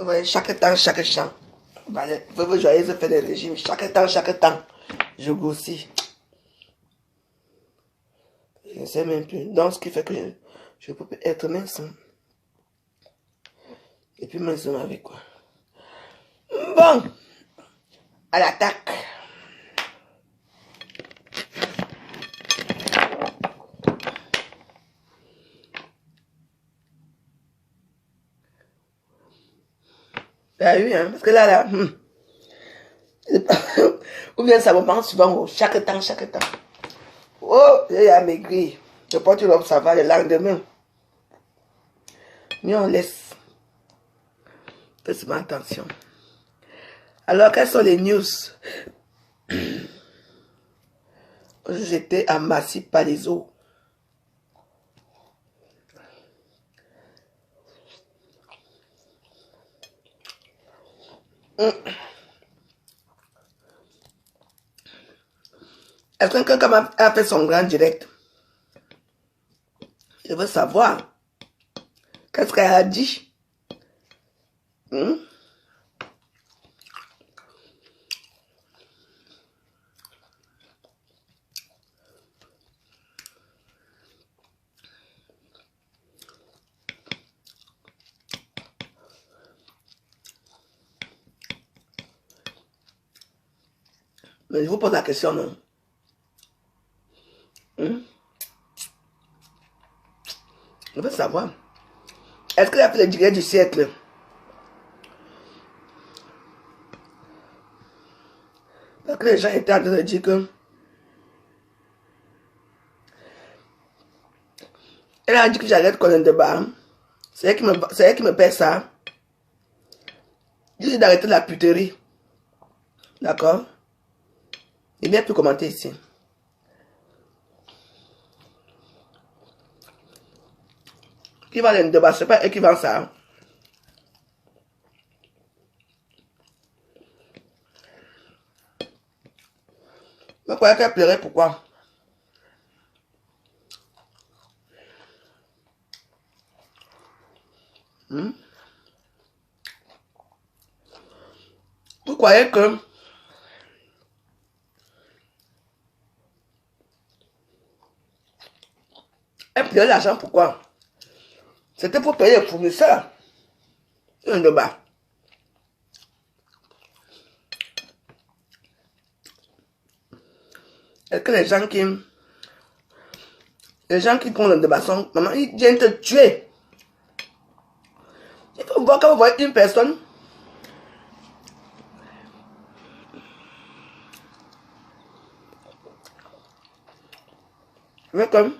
Ouais, chaque temps, chaque champ. Vale, veuve joyeuse fait des régimes. Chaque temps. Je grossis. Je ne sais même plus. Donc, ce qui fait que je peux être mince. Et puis mince avec quoi. Bon, à l'attaque. T'as eu, hein? Parce que là. Ou bien ça me prend souvent chaque temps. Oh, j'ai amaigri. Je porte une robe, ça va le lendemain. Mais on laisse. Faites-moi attention. Alors, quelles sont les news? J'étais amassé par les eaux. Est-ce que quelqu'un a fait son grand direct? Je veux savoir. Qu'est-ce qu'elle a dit? Mais je vous pose la question, non? Je veux savoir. Est-ce qu'elle a fait le direct du siècle? Parce que les gens étaient en train de dire que elle a dit que j'arrête Colin de Bar. C'est elle qui me paie ça. Je dis d'arrêter la puterie. D'accord? Il vient plus commenter ici. Qui va le débat? C'est pas elle qui vend ça. Je croyais qu'elle pleurait, pourquoi? Vous croyez que elle pleurait l'argent, pourquoi? C'était pour payer les fournisseurs. Un débat. Est-ce que les gens qui font le débat sont, maman, ils viennent te tuer. Il faut voir quand vous voyez une personne. Mais comme.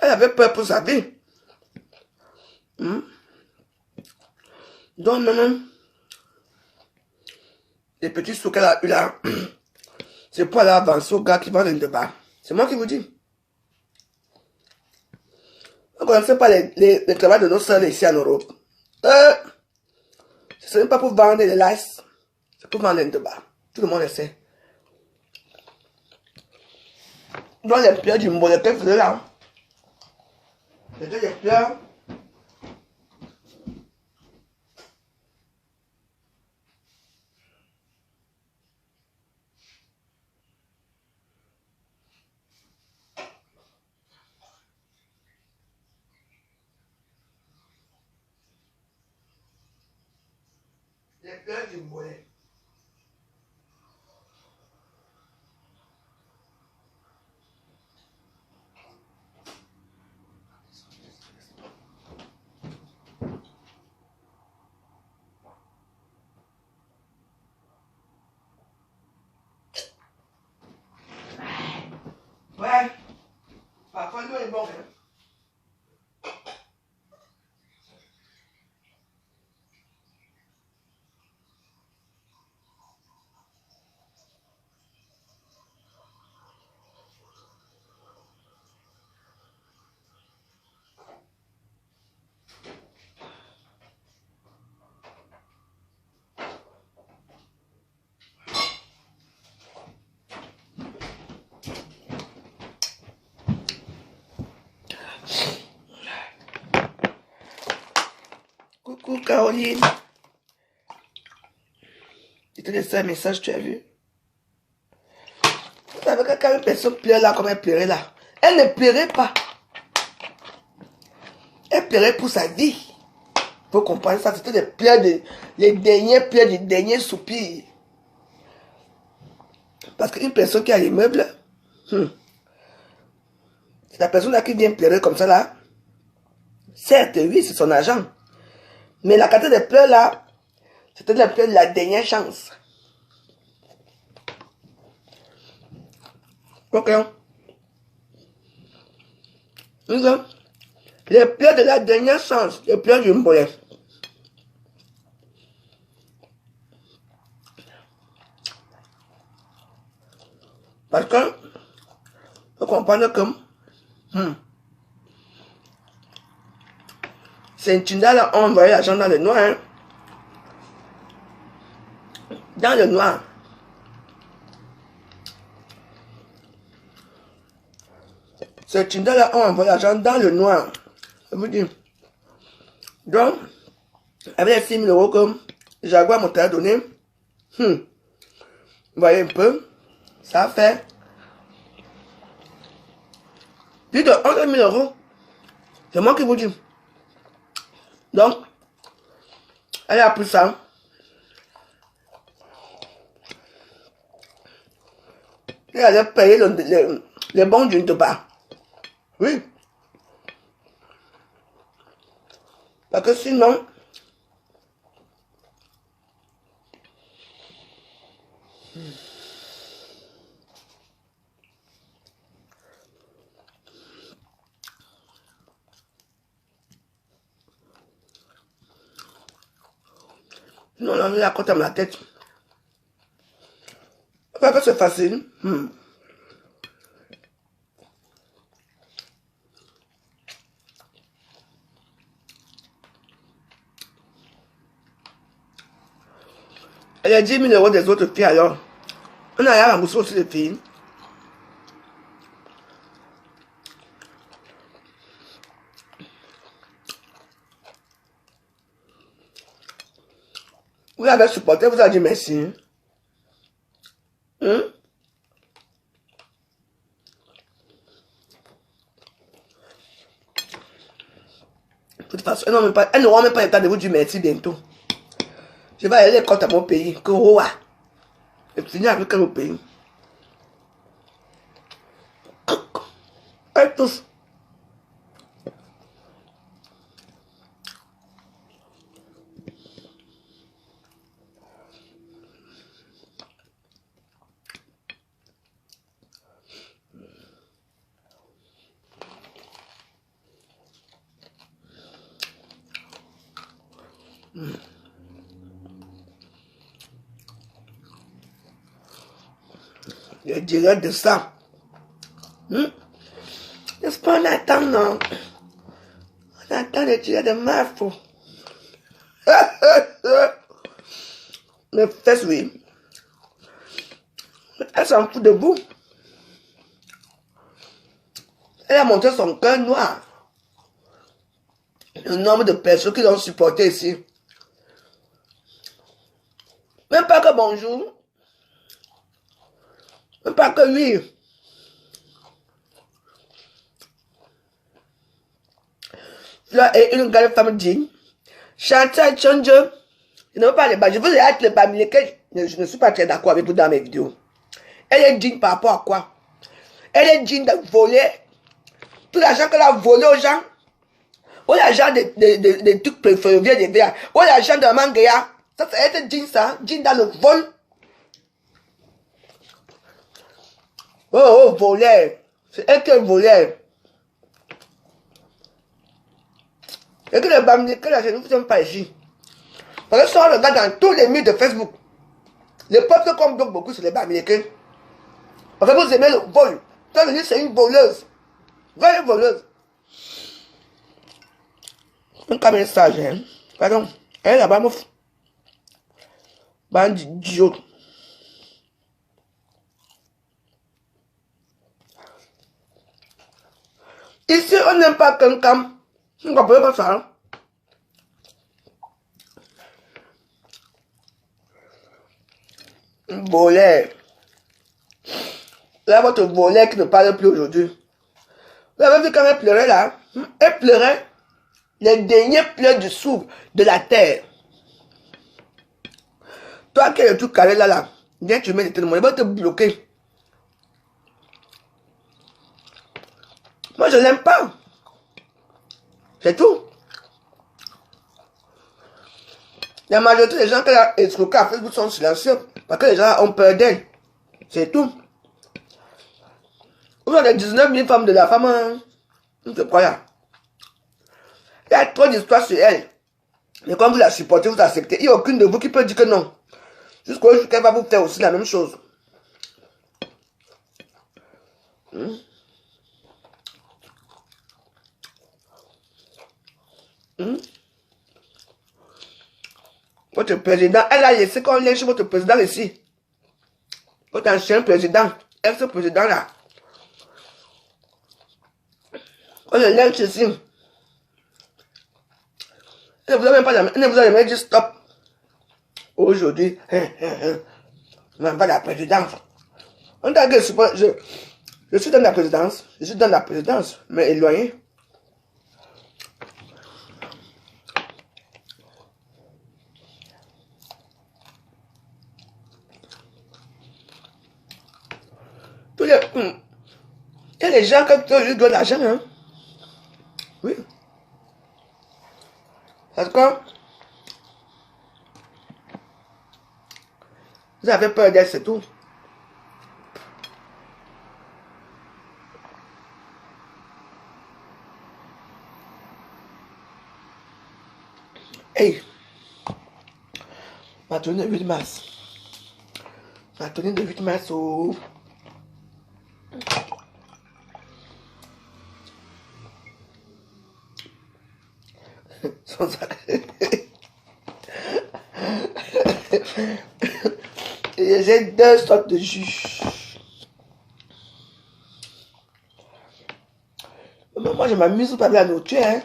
Elle avait peur pour sa vie. Donc maintenant, les petits sous qu'elle a eu là, c'est pour aller avancer au gars qui vend le débat. C'est moi qui vous dis. Vous ne connaissez pas les travaux de nos soeurs ici en Europe. Ce n'est pas pour vendre les lices, c'est pour vendre le débat. Tout le monde le sait. Donc les pierres du Mbolé qu'elle faisait là, c'était des pierres. Les pierres du Mbolé. Ouais, parfois l'eau est bon. Hein. Coucou Caroline. Je te laisse un message, tu as vu? Vous savez que quand une personne pleure là, comme elle pleurait là, elle ne pleurait pas. Elle pleurait pour sa vie. Pour comprendre ça, c'était les pleurs les derniers pleurs, les derniers soupirs. Parce qu'une personne qui a l'immeuble, c'est la personne là qui vient pleurer comme ça là. Certes, oui, c'est son argent. Mais la quantité de pleurs là, c'était les pleurs de la dernière chance. Ok. Les pleurs de la dernière chance, les pleurs du mollet. Parce que, vous comprenez que c'est Tinda là, on envoyé l'argent dans le noir. Hein. Dans le noir. C'est Tinda là, on envoyé l'argent dans le noir. Je vous dis. Donc, avec les 6 000 euros que Jaguar m'a donné, vous voyez un peu, ça a fait plus de 11 000 euros. C'est moi qui vous dis. Donc, elle a pris ça. Elle allait payer les bons d'une tabac. Oui. Parce que sinon, sinon on a la côte à ma tête. Parce que c'est facile. Elle a 10 000 euros des autres filles alors. On a rien remboursé aussi les filles. Vous avez supporté, vous avez dit merci. De toute façon, elles n'auront même pas le temps de vous dire merci bientôt. Je vais aller compte à mon pays, que Roa. Et finir avec mon pays. Elles tous. Je dirais de ça. N'est-ce pas, on attend, non? On attend de tirer de marfo. Mes fesses, oui. Elle s'en fout de vous. Elle a montré son cœur noir. Le nombre de personnes qui l'ont supporté ici. Même pas que bonjour. Même pas que oui. Là, et une grande femme digne. Chantal Change. Je ne veux pas les bas. Je veux être les bas, mais je ne suis pas très d'accord avec vous dans mes vidéos. Elle est digne par rapport à quoi? Elle est digne de voler tout l'argent qu'elle a volé aux gens. Ou l'argent des trucs préférés, des verres. Ou l'argent de Mangaya. Ça, c'est être digne, ça. Digne dans le vol. Oh, voleur. C'est elle qui est voleur. Et que les Bamileke, là, je ne vous aime pas ici. Parce que ça, on regarde dans tous les murs de Facebook. Les peuples qu'on bloque beaucoup, c'est les Bamileke. Parce que vous aimez le vol. Ça veut dire que c'est une voleuse. Vraie voleuse. Un caméra sage, hein. Pardon. Elle là-bas, me bandit idiot. Ici, on n'aime pas quelqu'un. Vous ne comprenez pas ça, hein? Volet. Là, votre volet qui ne parle plus aujourd'hui. Vous avez vu quand elle pleurait là? Elle pleurait les derniers pleurs du souffle de la terre. Toi qui es le tout carré là, viens tu mets le téléphone, il va te bloquer. Moi je l'aime pas. C'est tout. La majorité des gens qui ont escroqué à Facebook sont silencieux parce que les gens ont peur d'elle. C'est tout. Vous avez 19 000 femmes de la femme, hein? C'est croyant. Il y a trop d'histoires sur elle. Mais comme vous la supportez, vous acceptez, il n'y a aucune de vous qui peut dire que non. Jusqu'au jour qu'elle va vous faire aussi la même chose. Votre président, elle a laissé qu'on lynche votre président ici. Votre ancien président, ex-président là. On le lynche ici. Elle ne vous a jamais dit stop. Aujourd'hui, même pas la présidence. On t'a dit, je suis dans la présidence. Je suis dans la présidence, mais éloigné. Tous les, il y a des gens qui lui donnent l'argent, hein. Oui. Parce que vous avez peur d'elle, c'est tout. Hey, ma tournée de 8 mars. Ma tournée de 8 mars, oh. J'ai deux sortes de jus. Moi, je m'amuse pas bien à la nourriture, hein.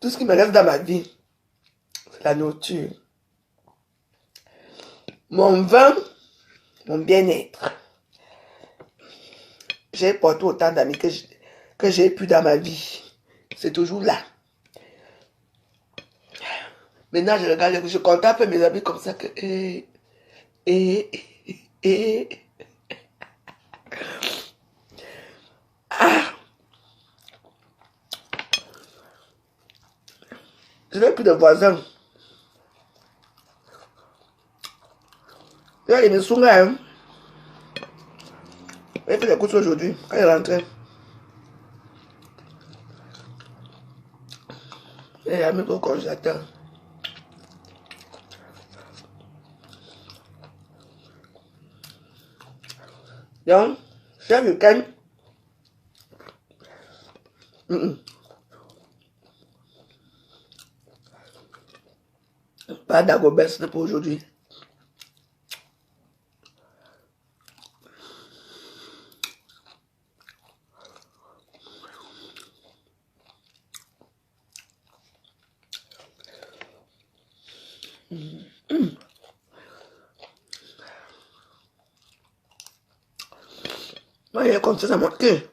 Tout ce qui me reste dans ma vie, c'est la nourriture. Mon vin, mon bien-être. J'ai porté autant d'amis que j'ai pu dans ma vie. C'est toujours là. Maintenant, je regarde, je compte un peu mes amis comme ça que... Ah! Je n'ai plus de voisins. Il y a les Missunga, hein. Il fait des courses aujourd'hui, quand il est rentré. Il a mis au congélateur. Donc, chaque week-end, pas d'agobert, ce n'est pas aujourd'hui. Moi, il est comme ça montre que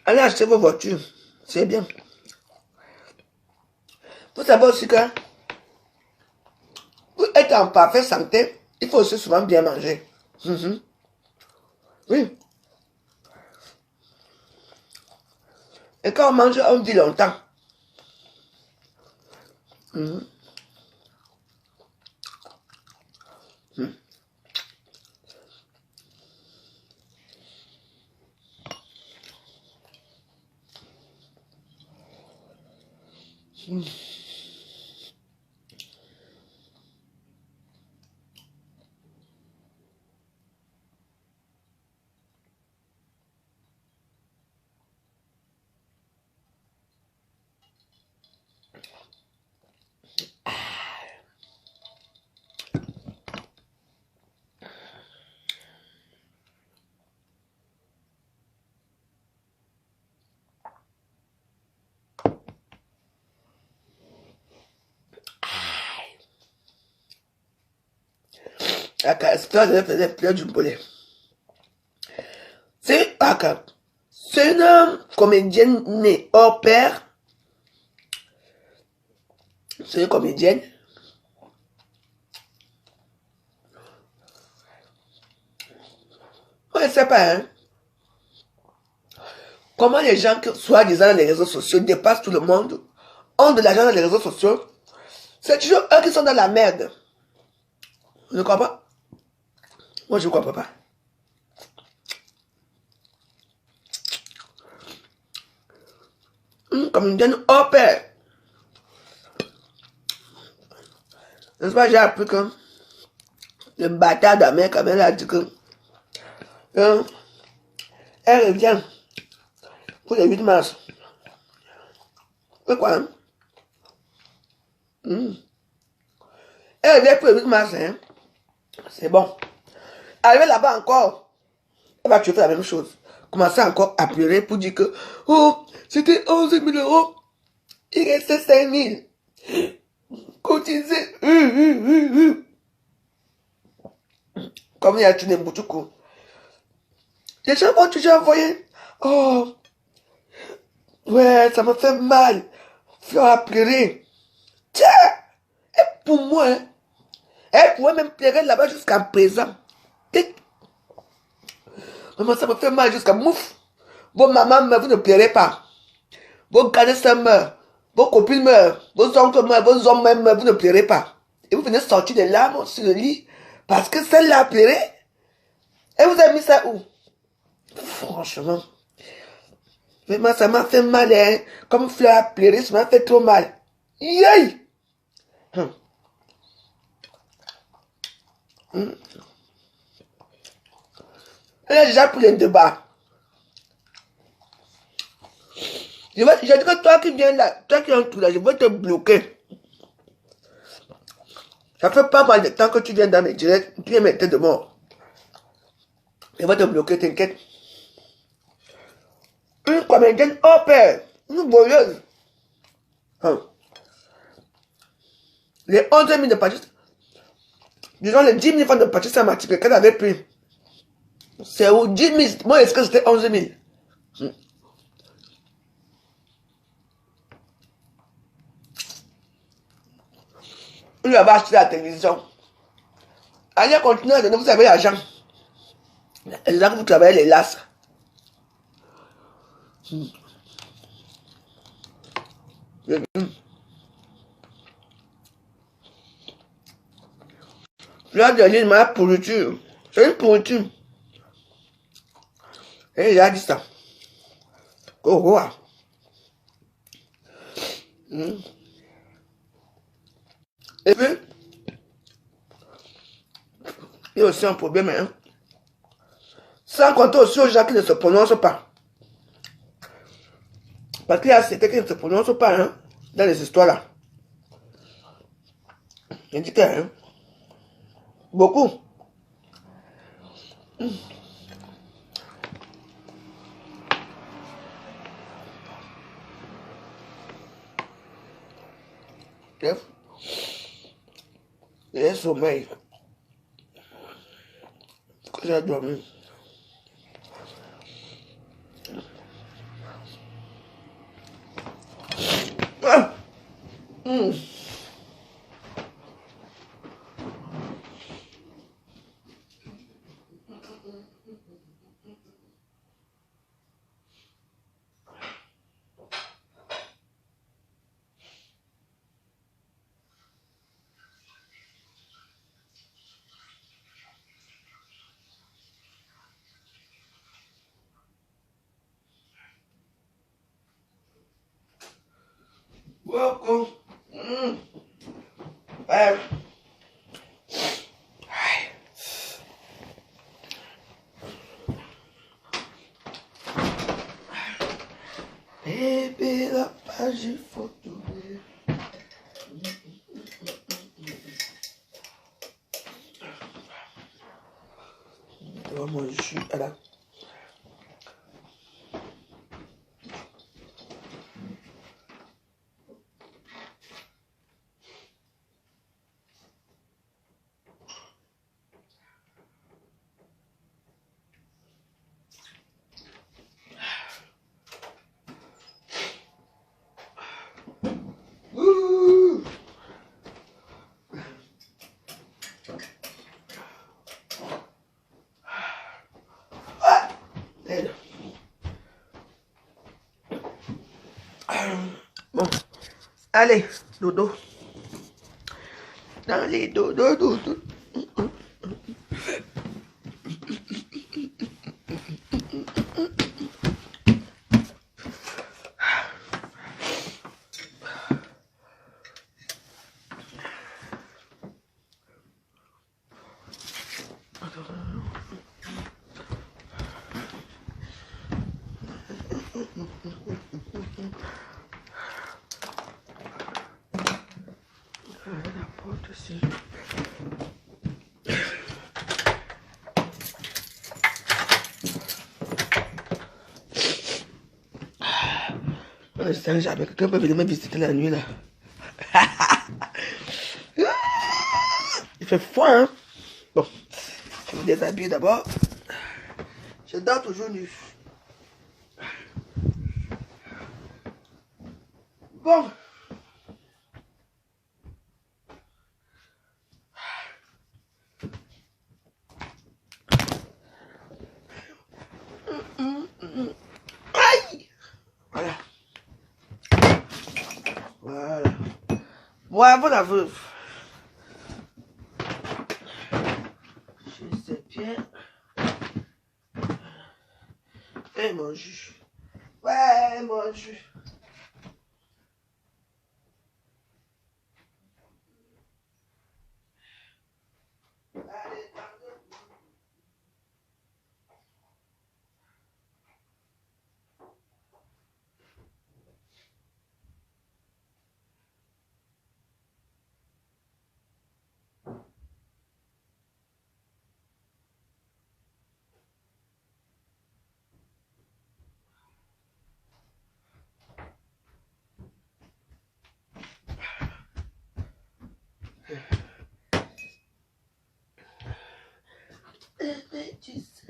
allez acheter vos voitures, c'est bien. Vous savez aussi que pour être en parfaite santé, il faut aussi souvent bien manger. Oui. Et quand on mange, on vit longtemps. Aka, c'est pleurs du poulet. C'est une comédienne née hors pair. C'est une comédienne. On ne sait pas, hein. Comment les gens qui, soi-disant, dans les réseaux sociaux, dépassent tout le monde, ont de l'argent dans les réseaux sociaux. C'est toujours eux qui sont dans la merde. Vous ne croyez pas? Moi, je ne comprends pas. Comme une donne hors pair. N'est-ce pas, j'ai appris que le bâtard d'Amérique, quand même, a dit que elle revient pour le 8 mars. C'est quoi, hein? Elle revient pour le 8 mars, hein? C'est bon. Arrivé là-bas encore, elle va tuer la même chose. Commencer encore à pleurer pour dire que, oh, c'était 11 000 euros. Il restait 5 000. Cotisé. Comme il y a tué Mbouchoukou. Les gens vont toujours envoyer. Oh, ouais, ça me fait mal. Fleur a pleuré. Tiens, et pour moi, hein, elle pouvait même pleurer là-bas jusqu'à présent. Et, maman, ça me fait mal jusqu'à mouf. Vos mamans meurent, vous ne pleurez pas. Vos gars meurent. Vos copines meurent. Vos oncles meurent. Vos hommes meurent, vous ne pleurez pas. Et vous venez sortir des larmes sur le lit parce que celle-là a pleuré. Et vous avez mis ça où? Franchement. Vraiment, ça m'a fait mal, hein. Comme Fleur a pleuré, ça m'a fait trop mal. Yay! Elle a déjà pris un débat. Je dis que toi qui viens là, toi qui es en tout là, je vais te bloquer. Ça fait pas mal de temps que tu viens dans mes directs, tu viens mettre de mort. Je vais te bloquer, t'inquiète. Une comédienne hors pair, une voleuse. Les 11 000 de Patrice, disons les 10 000 francs de Patrice Matique qu'elle avait pris. C'est où 10 000, moi est-ce que c'était 11 000? Il lui avait acheté la télévision. Allez continuer à donner, vous avez l'argent. Les gens que vous travaillez les lasses. Là, de ma pourriture. C'est une pourriture. Et il a dit ça. Oh, wow. Et puis, il y a aussi un problème, hein. Sans compter aussi aux gens qui ne se prononcent pas. Parce qu'il y a certains qui ne se prononcent pas, hein, dans les histoires là. Il dit que, hein, beaucoup. Bref, j'ai sommeil. Que j'ai dormi. Ah! Beaucoup. Ouais. Bébé, la page, il faut tourner. Je vais manger jus à la... Aide. Bon. Allez, dodo. Dans les dodo, dodo. La porte aussi. Je sens jamais quelqu'un peut venir me visiter la nuit là. Il fait froid, hein. Bon, je me déshabille d'abord. Je dors toujours nu. Bon. Aïe. Voilà. Voilà. Bravo la veuve. Je sais bien. Et mon jus. Ouais, mon jus. Allez, mais tu sais.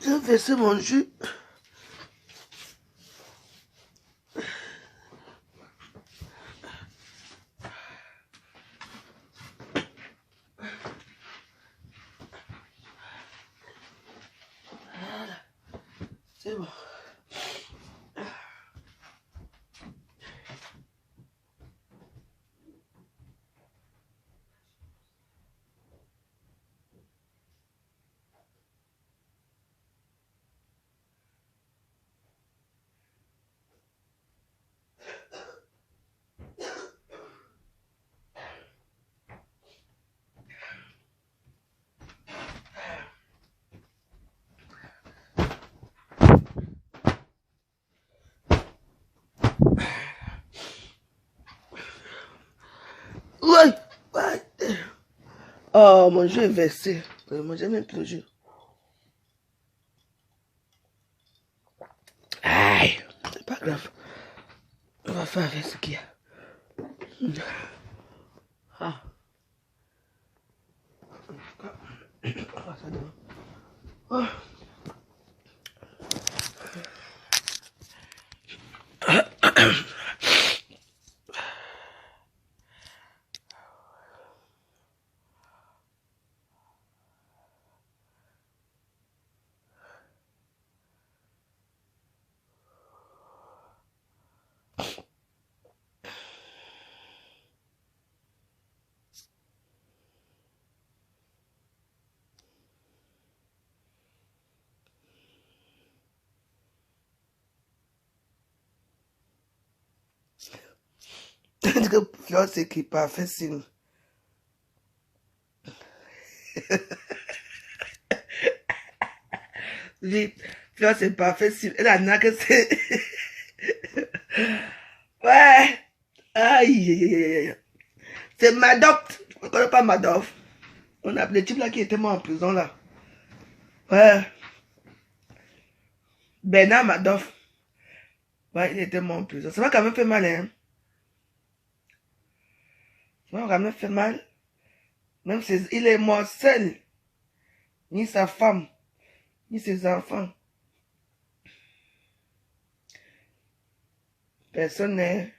Je vais verser mon jus. C'est bon. Ouais. Ouais. Oh, mon jus est versé. Vraiment, j'aime même plus le jus. Aïe, c'est pas grave. On va faire avec ce qu'il y a. Ah. Ah, ça donne. Oh. Fleur, c'est qui parfait signe. Oui, Fleur, c'est parfait signe. Elle en a que c'est. Ouais. Aïe, aïe, aïe, aïe. C'est Madoff. Je ne connais pas Madoff. On a le type là qui était mort en prison là. Ouais. Bernard Madoff. Ouais, il était mort en prison. Ça m'a quand même fait mal, hein. Ça m'a quand même fait mal. Même il est mort seul. Ni sa femme, ni ses enfants. Personne n'est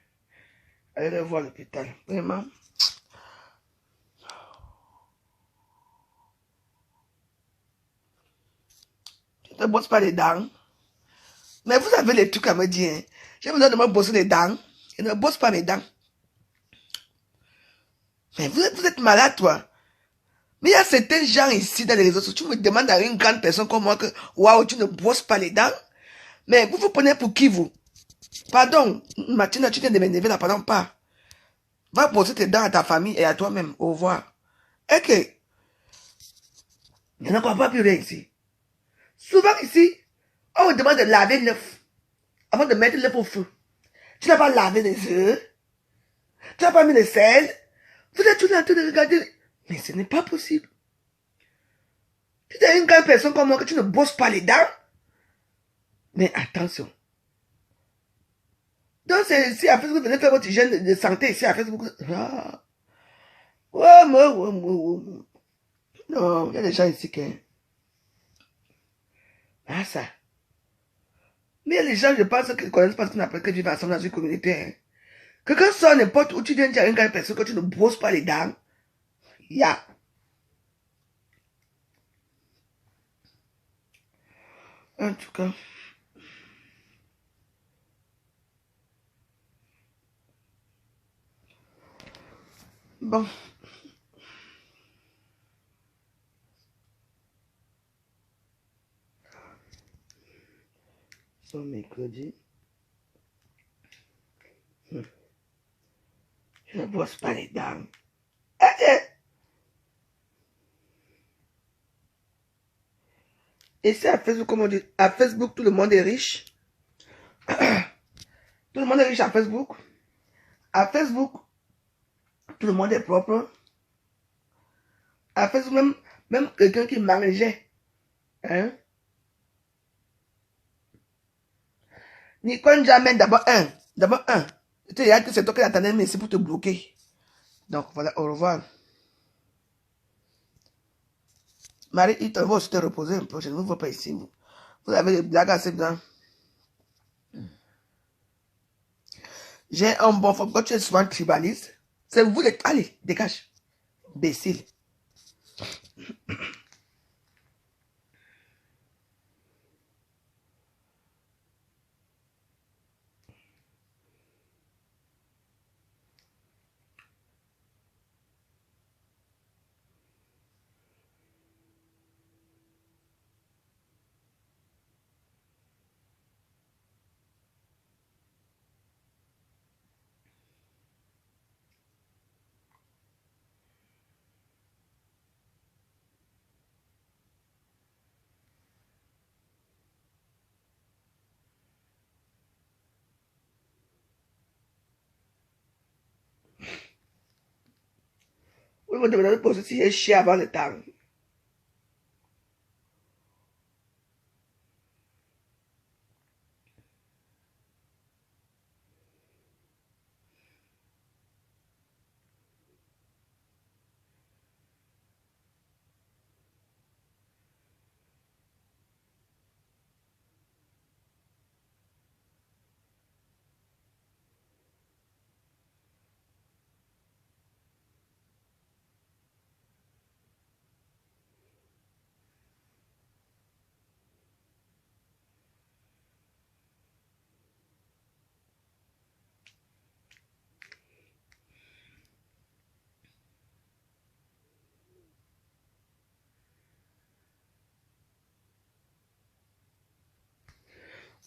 allé le voir à l'hôpital. Vraiment. Je ne te bosse pas les dents. Mais vous avez les trucs à me dire. Hein. J'ai besoin de me bosser les dents. Je ne bosse pas mes dents. Mais vous êtes malade, toi. Mais il y a certains gens ici dans les réseaux sociaux. Tu me demandes à une grande personne comme moi que, waouh, tu ne bosses pas les dents. Mais vous vous prenez pour qui, vous? Pardon, Mathilde, tu viens de m'énerver là, pardon pas. Va bosser tes dents à ta famille et à toi-même. Au revoir. Et que, je ne comprends pas plus rien ici. Souvent ici, on vous demande de laver l'œuf avant de mettre l'œuf au feu. Tu n'as pas lavé les œufs. Tu n'as pas mis le sel. Vous êtes tous en train de regarder. Mais ce n'est pas possible. Tu es une grande personne comme moi que tu ne bosses pas les dents. Mais attention. Donc c'est ici à Facebook, venez faire votre hygiène de santé ici à Facebook. Ah. Ouais, ouais. Non, il y a des gens ici qui... Ah ça. Mais il y a des gens, je pense, qui ne connaissent pas ce qu'on appelle que vivre ensemble dans une communauté. Hein. Que quand ça n'importe où tu viens dire à une grande personne que tu ne bosses pas les dents. Ya. En tout cas. Bon. C'est mercredi. Je ne bosse pas les dents. Et c'est à Facebook, comme on dit, à Facebook, tout le monde est riche. Tout le monde est riche à Facebook. À Facebook, tout le monde est propre. À Facebook, même quelqu'un qui mangeait. Hein? Nicole Jamen, d'abord un. D'abord un. Tu sais, c'est toi qui l'attendais, mais c'est pour te bloquer. Donc voilà, au revoir. Marie, il te va aussi te reposer un peu. Je ne vous vois pas ici. Vous avez des blagues assez bien. J'ai un bon fond. Quand tu es souvent tribaliste, c'est vous les... Allez, dégage. Imbécile. Vous me demandez de poser si j'ai chié avant le temps.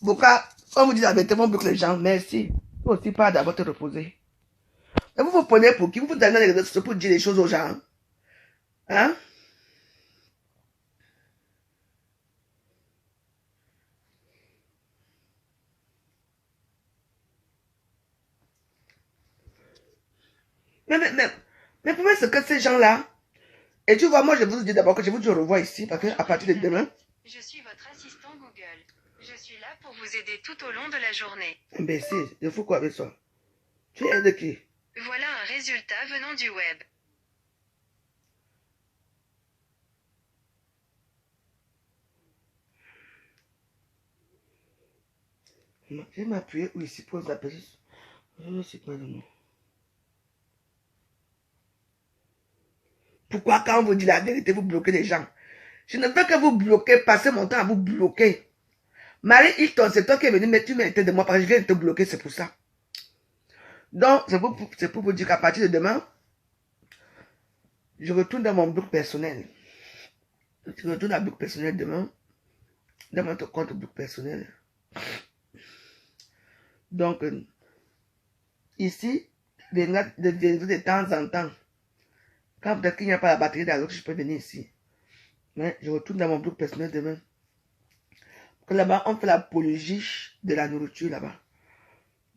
Boka, on vous dit la vérité, on bloque les gens. Merci. Vous aussi pas d'abord te reposer. Mais vous vous prenez pour qui? Vous vous donnez dans les réseaux sociaux pour dire les choses aux gens. Hein? Mais pourquoi ce que ces gens-là... Et tu vois, moi, je vous dis d'abord que je vous dis au revoir ici, parce qu'à partir de demain... Je suis votre assistant Google. Je suis là pour vous aider tout au long de la journée. Imbécile, il faut quoi avec ça? Tu aides qui? Voilà un résultat venant du web. Je vais m'appuyer ici pour vous appeler. C'est pas le nom. Pourquoi quand on vous dit la vérité, vous bloquez les gens? Je ne veux que vous bloquer, passer mon temps à vous bloquer. Marie Hilton, c'est toi qui es venu, mais tu méritais de moi parce que je viens de te bloquer, c'est pour ça. Donc, c'est pour vous dire qu'à partir de demain, je retourne dans mon bloc personnel. Je retourne dans le bloc personnel demain. Dans mon compte bloc personnel. Donc, ici, de temps en temps, quand peut-être qu'il n'y a pas la batterie dans l'autre, je peux venir ici. Mais je retourne dans mon bloc personnel demain. Parce que là-bas, on fait l'apologie de la nourriture là-bas.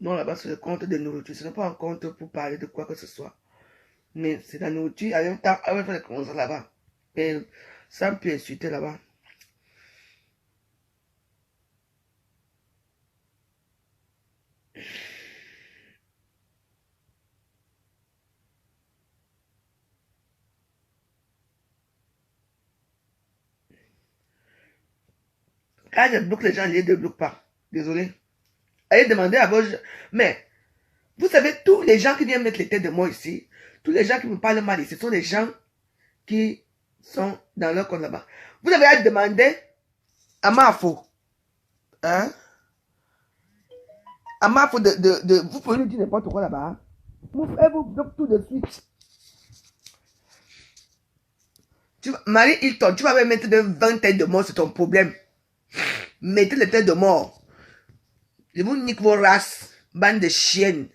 Non, là-bas, c'est le compte de nourriture. Ce n'est pas un compte pour parler de quoi que ce soit. Mais c'est la nourriture. En même temps, on va faire les concerts là-bas. Et ça peut insulter là-bas. Quand je bloque les gens, je ne les bloque pas. Désolé. Allez demander à vos... Mais, vous savez, tous les gens qui viennent mettre les têtes de moi ici, tous les gens qui me parlent mal ici, ce sont des gens qui sont dans leur compte là-bas. Vous avez à demander à Mafo. Hein? À Mafo vous pouvez nous dire n'importe quoi là-bas. Vous bloquez tout de suite. Marie Hilton, tu vas me mettre de 20 têtes de mort, c'est ton problème. Mettez les têtes de mort. Je vous nique vos races, bande de chiennes.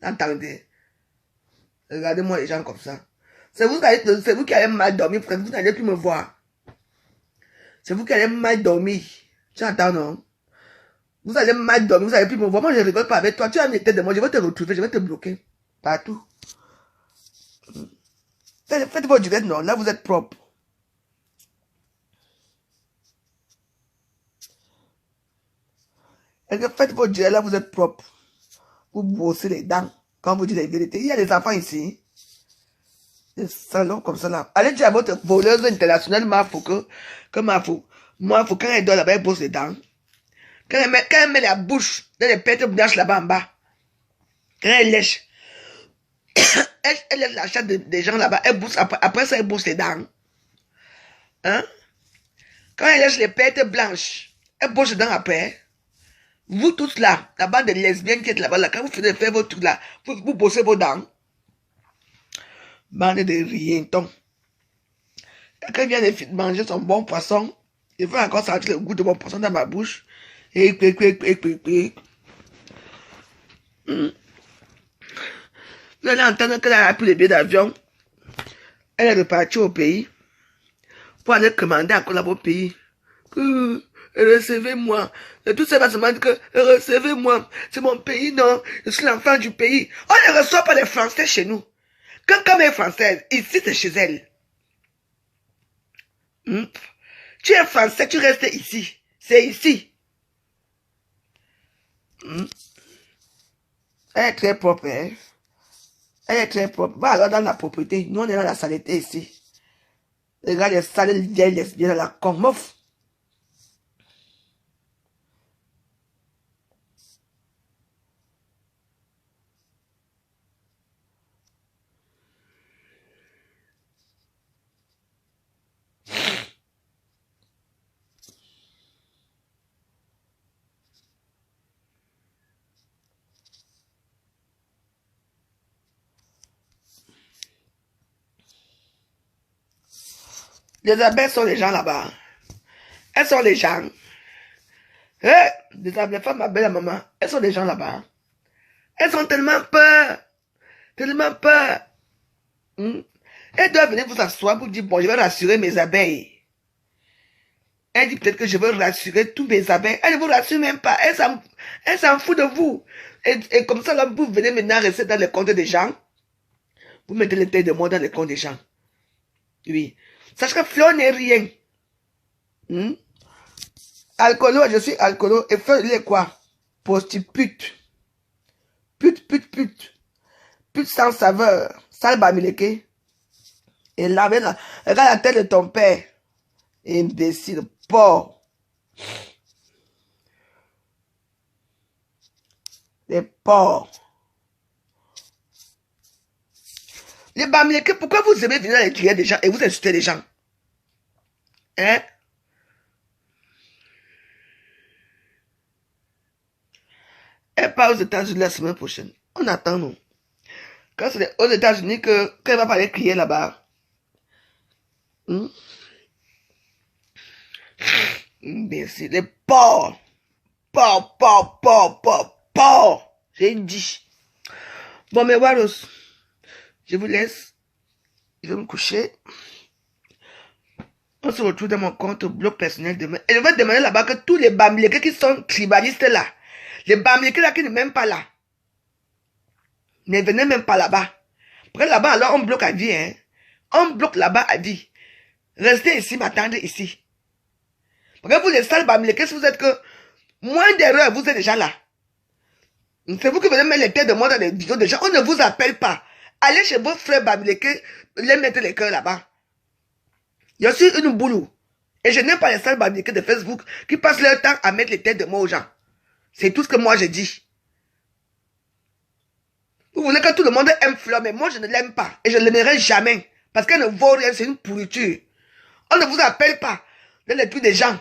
Entendez? Regardez-moi les gens comme ça. C'est vous qui allez mal dormir, parce que vous n'allez plus me voir. C'est vous qui allez mal dormir. Tu entends, non? Vous allez mal dormir, vous n'allez plus me voir. Moi, je ne rigole pas avec toi. Tu as mis tête de moi, je vais te retrouver, je vais te bloquer. Partout. Faites vos directs, non? Là, vous êtes propre. Faites vos directs, là, vous êtes propre. Vous brossez les dents quand vous dites la vérité. Il y a des enfants ici. Des salons comme ça là. Allez dire à votre voleuse internationale, Mafo, que Mafo, quand elle dort là-bas, elle brosse les dents. Quand elle met la bouche dans les pêtes blanches là-bas en bas, quand elle lèche, elle lève la chatte des gens là-bas, elle brosse, après ça, elle brosse les dents. Hein? Quand elle lèche les pêtes blanches, elle brosse les dents après. Vous tous là, la bande de lesbiennes qui est là-bas, là, quand vous faites faire vos trucs là, vous brossez vos dents. Bande de rientons. Quelqu'un vient de manger son bon poisson, il faut encore sentir le goût de mon poisson dans ma bouche. Et Vous allez entendre qu'elle a pris le billet d'avion. Elle est repartie au pays pour aller commander encore là-bas au pays. Recevez-moi. Tout ça va se demander que recevez-moi. C'est mon pays, non. Je suis l'enfant du pays. On ne reçoit pas les Français chez nous. Quand elle est française, ici c'est chez elle. Tu es français, tu restes ici. C'est ici. Elle est très propre, hein. Elle est très propre. Va alors dans la propriété. Nous, on est dans la saleté ici. Regarde les sales vieilles lesbiennes à la con. Mouf. Les abeilles sont les gens là-bas. Elles sont les gens. Les abeilles, femmes, ma belle maman. Elles sont les gens là-bas. Elles ont tellement peur. Tellement peur. Elles doivent venir vous asseoir pour dire, bon, je vais rassurer mes abeilles. Elle dit peut-être que je veux rassurer tous mes abeilles. Elle ne vous rassure même pas. Elle s'en fout de vous. Et comme ça, là, vous venez maintenant rester dans les comptes des gens. Vous mettez les têtes de moi dans les comptes des gens. Oui. Sache que Flo n'est rien. Alcoolo, je suis alcoolo. Et Flo, il est quoi? Prostitute. Pute. Pute sans saveur. Sale bamileke. Et là, regarde la tête de ton père. Imbécile, porc. Les porcs. Les Bamileke, pourquoi vous aimez venir à l'intérieur des gens et vous insultez les gens? Hein? Elle part aux États-Unis la semaine prochaine. On attend, nous. Quand c'est aux États-Unis qu'elle va parler crier là-bas. Imbécile. Les porcs. Porcs. J'ai dit. Bon, mes Waros, je vous laisse. Je vais me coucher. On se retrouve dans mon compte blog personnel demain. Et je vais demander là-bas que tous les Bamileke qui sont tribalistes là, les Bamileke là qui ne m'aiment pas là, ne venez même pas là-bas. Parce que là-bas, alors on bloque à vie. Hein? On bloque là-bas à vie. Restez ici, m'attendre ici. Parce que vous les sales Bamileke, si vous êtes que moins d'erreurs, vous êtes déjà là. C'est vous qui venez mettre les têtes de moi dans les vidéos de gens. On ne vous appelle pas. Allez chez vos frères Bamileke, les mettre les cœurs là-bas. Je suis une boulou. Et je n'aime pas les sales Bamileke de Facebook qui passent leur temps à mettre les têtes de moi aux gens. C'est tout ce que moi je dis. Vous voulez que tout le monde aime Fleur, mais moi je ne l'aime pas. Et je ne l'aimerai jamais. Parce qu'elle ne vaut rien, c'est une pourriture. On ne vous appelle pas dans les trucs des gens.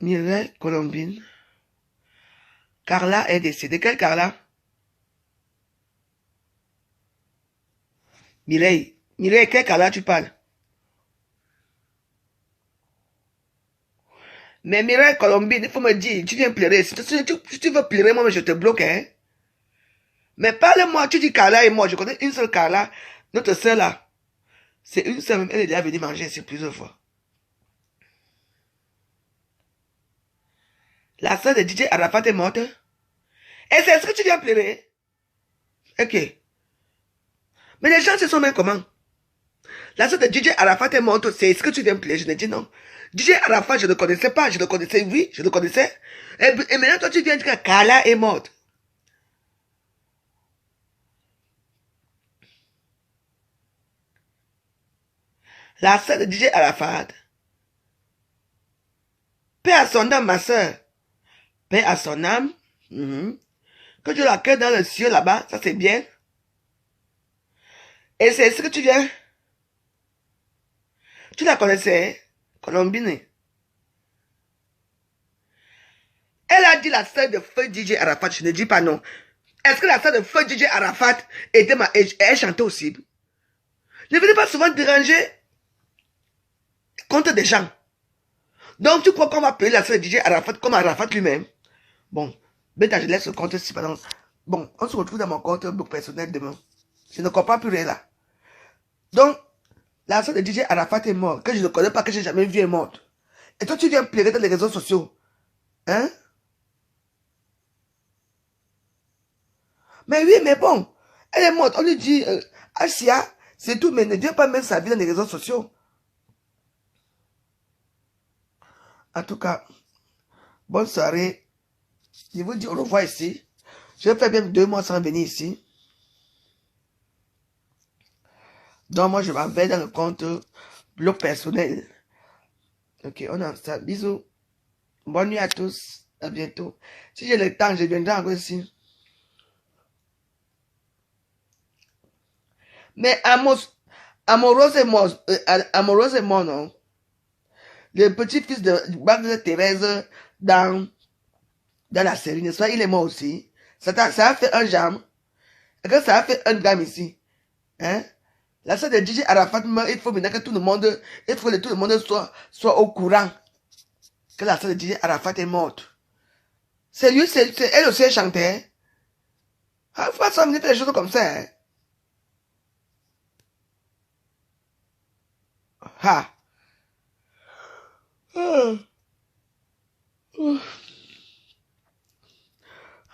Mireille Colombine. Carla est décédée. Quelle Carla? Mireille, quelle Carla tu parles? Mais Mireille Colombine, il faut me dire, tu viens pleurer. Si tu veux pleurer, moi je te bloque. Hein? Mais parle-moi, tu dis Carla et moi. Je connais une seule Carla. Notre soeur là. C'est une seule, elle est déjà venue manger ici plusieurs fois. La soeur de DJ Arafat est morte. Et c'est ce que tu viens pleurer? Ok. Mais les gens se sont mis comment? La soeur de DJ Arafat est morte, c'est ce que tu viens pleurer? Je ne dis non. DJ Arafat, je ne connaissais pas. Je le connaissais, oui, je le connaissais. Et maintenant, toi, tu viens dire que Carla est morte. La soeur de DJ Arafat. Paix à son âme, ma soeur. Paix à son âme. Que Dieu l'accueille dans le ciel là-bas, ça c'est bien. Et c'est ce que tu viens. Tu la connaissais, hein? Colombine. Elle a dit la sœur de feu DJ Arafat, je ne dis pas non. Est-ce que la sœur de feu DJ Arafat était elle chantait aussi? Ne venez pas souvent déranger contre des gens. Donc tu crois qu'on va appeler la sœur de DJ Arafat comme Arafat lui-même? Bon, bêta, je laisse le compte ici. Pardon. Bon, on se retrouve dans mon compte blog personnel demain. Je ne comprends plus rien là. Donc, la sœur de DJ Arafat est morte, que je ne connais pas, que je n'ai jamais vu est morte. Et toi, tu viens pleurer dans les réseaux sociaux. Hein? Mais oui, mais bon, elle est morte. On lui dit, Asia, c'est tout, mais ne viens pas mettre sa vie dans les réseaux sociaux. En tout cas, bonne soirée. Je vous dis au revoir ici. Je vais faire bien 2 mois sans venir ici. Donc, moi, je m'en vais dans le compte blog personnel. Ok, on a ça. Bisous. Bonne nuit à tous. À bientôt. Si j'ai le temps, je viendrai encore ici. Mais Amorose est mort, non? Le petit-fils de Thérèse dans la série, n'est-ce pas? Il est mort aussi. Ça a fait un jambe. Et que ça a fait un drame ici. Hein? La sœur de DJ Arafat meurt, il faut maintenant que tout le monde, soit au courant que la sœur de DJ Arafat est morte. C'est lui, c'est elle aussi, elle chantait. Il faut pas s'amener faire des choses comme ça. Hein? Ha.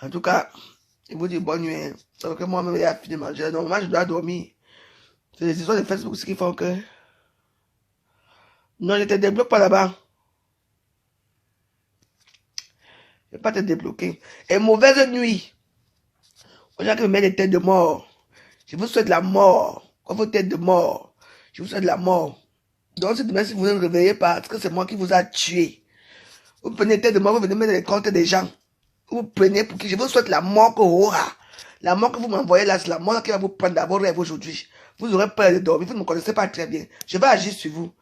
En tout cas, je vous dis bonne nuit. Parce que moi-même, j'ai fini de manger. Normalement, je dois dormir. C'est les histoires de Facebook qui font que... Non, je te débloque pas là-bas. Je ne vais pas te débloquer. Et mauvaise nuit. Aux gens qui me mettent des têtes de mort. Je vous souhaite la mort. Quoi vos têtes de mort. Je vous souhaite la mort. Donc, si demain, si vous ne réveillez pas, parce que c'est moi qui vous a tué. Vous prenez les têtes de mort, vous venez mettre les comptes des gens. Vous prenez pour qui je vous souhaite la mort que la mort que vous m'envoyez là, c'est la mort qui va vous prendre dans vos rêves aujourd'hui. Vous aurez peur de dormir, vous ne me connaissez pas très bien. Je vais agir sur vous.